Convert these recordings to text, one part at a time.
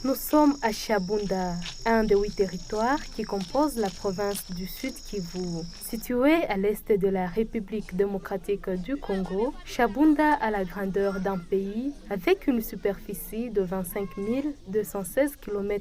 Nous sommes à Shabunda, un des 8 territoires qui composent la province du Sud Kivu. Située à l'est de la République démocratique du Congo, Shabunda a la grandeur d'un pays avec une superficie de 25 216 km².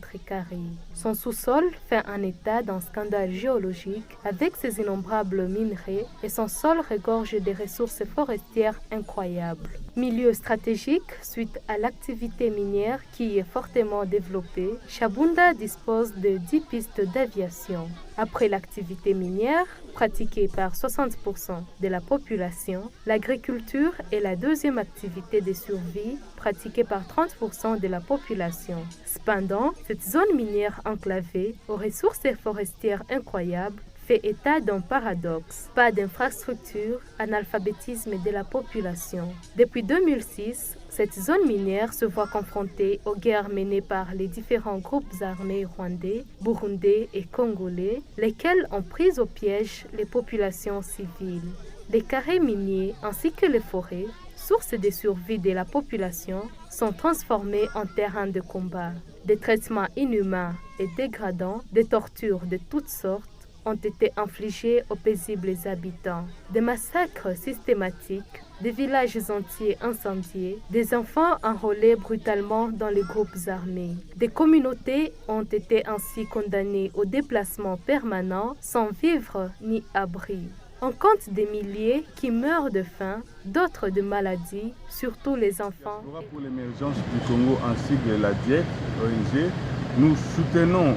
Son sous-sol fait un état d'un scandale géologique avec ses innombrables minerais et son sol regorge des ressources forestières incroyables. Milieu stratégique suite à l'activité minière qui est fortement développée, Shabunda dispose de 10 pistes d'aviation. Après l'activité minière, pratiquée par 60% de la population, l'agriculture est la deuxième activité de survie pratiquée par 30% de la population. Cependant, cette zone minière enclavée aux ressources forestières incroyables fait état d'un paradoxe. Pas d'infrastructure, analphabétisme de la population. Depuis 2006, cette zone minière se voit confrontée aux guerres menées par les différents groupes armés rwandais, burundais et congolais, lesquels ont pris au piège les populations civiles. Les carrés miniers ainsi que les forêts, sources de survie de la population, sont transformés en terrain de combat. Des traitements inhumains et dégradants, des tortures de toutes sortes, ont été infligés aux paisibles habitants. Des massacres systématiques, des villages entiers incendiés, des enfants enrôlés brutalement dans les groupes armés. Des communautés ont été ainsi condamnées au déplacement permanent sans vivre ni abri. On compte des milliers qui meurent de faim, d'autres de maladies, surtout les enfants. Pour l'émergence du Congo ainsi que la DIEC, ONG, nous soutenons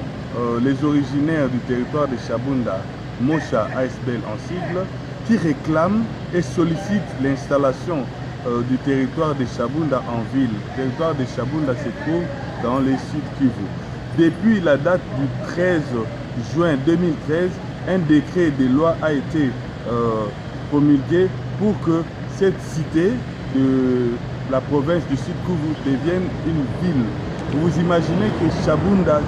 les originaires du territoire de Shabunda, Mosha ASBL en sigle, qui réclament et sollicitent l'installation du territoire de Shabunda en ville. Le territoire de Shabunda se trouve dans les Sud Kivu. Depuis la date du 13 juin 2013, un décret de loi a été promulgué pour que cette cité de la province du Sud Kivu devienne une ville. Vous imaginez que Shabunda,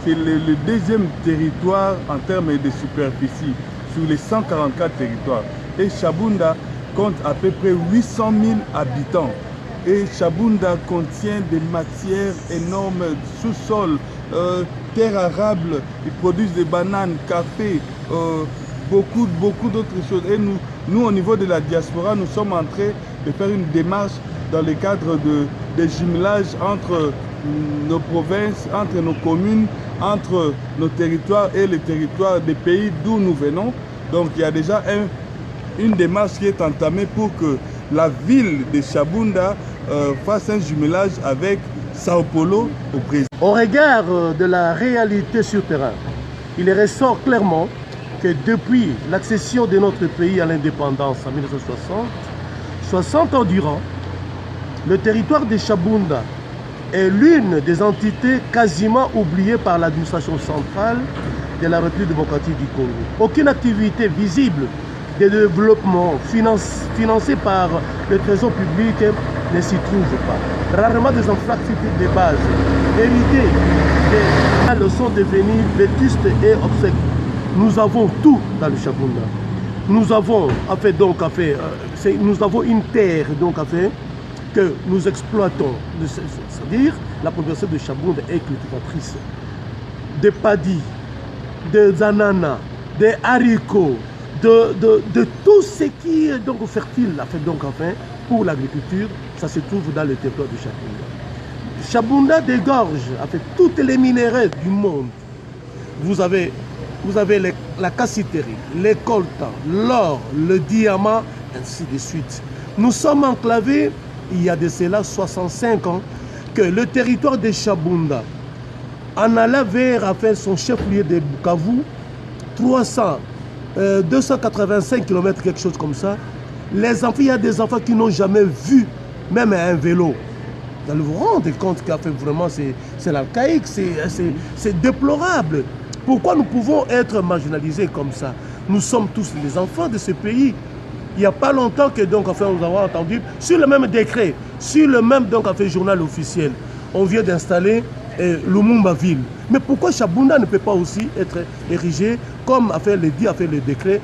c'est le deuxième territoire en termes de superficie sur les 144 territoires. Et Shabunda compte à peu près 800 000 habitants. Et Shabunda contient des matières énormes, sous-sol, terre arable, ils produisent des bananes, café, beaucoup d'autres choses. Et nous, au niveau de la diaspora, nous sommes en train de faire une démarche dans le cadre de jumelage entre nos provinces, entre nos communes, entre nos territoires et les territoires des pays d'où nous venons. Donc il y a déjà une démarche qui est entamée pour que la ville de Shabunda fasse un jumelage avec Sao Paulo au Brésil. Au regard de la réalité sur terrain, il ressort clairement que depuis l'accession de notre pays à l'indépendance en 1960, 60 ans durant, le territoire de Shabunda est l'une des entités quasiment oubliées par l'administration centrale de la République démocratique du Congo. Aucune activité visible de développement financée par le trésor public ne s'y trouve pas. Rarement des infrastructures de base héritées le sont devenues vétustes et obsèques. Nous avons tout dans le Shabunda. Nous avons nous avons une terre que nous exploitons, c'est-à-dire la population de Shabunda est cultivatrice de paddy, des ananas, des haricots, de tout ce qui est donc fertile pour l'agriculture, ça se trouve dans le territoire de Shabunda. Shabunda dégorge toutes les minéraux du monde. Vous avez la cassiterie, les coltans, l'or, le diamant, ainsi de suite. Nous sommes enclavés, il y a de cela 65 ans, que le territoire de Shabunda en allant vers son chef-lieu de Bukavu, 285 km, quelque chose comme ça. Les enfants, il y a des enfants qui n'ont jamais vu même un vélo. Vous allez vous rendre compte qu'en fait, vraiment, c'est l'archaïque, c'est déplorable. Pourquoi nous pouvons être marginalisés comme ça? Nous sommes tous les enfants de ce pays. Il n'y a pas longtemps que nous avons entendu sur le même décret, sur le même journal officiel, on vient d'installer Lumumba ville. Mais pourquoi Shabunda ne peut pas aussi être érigé comme le dit le décret?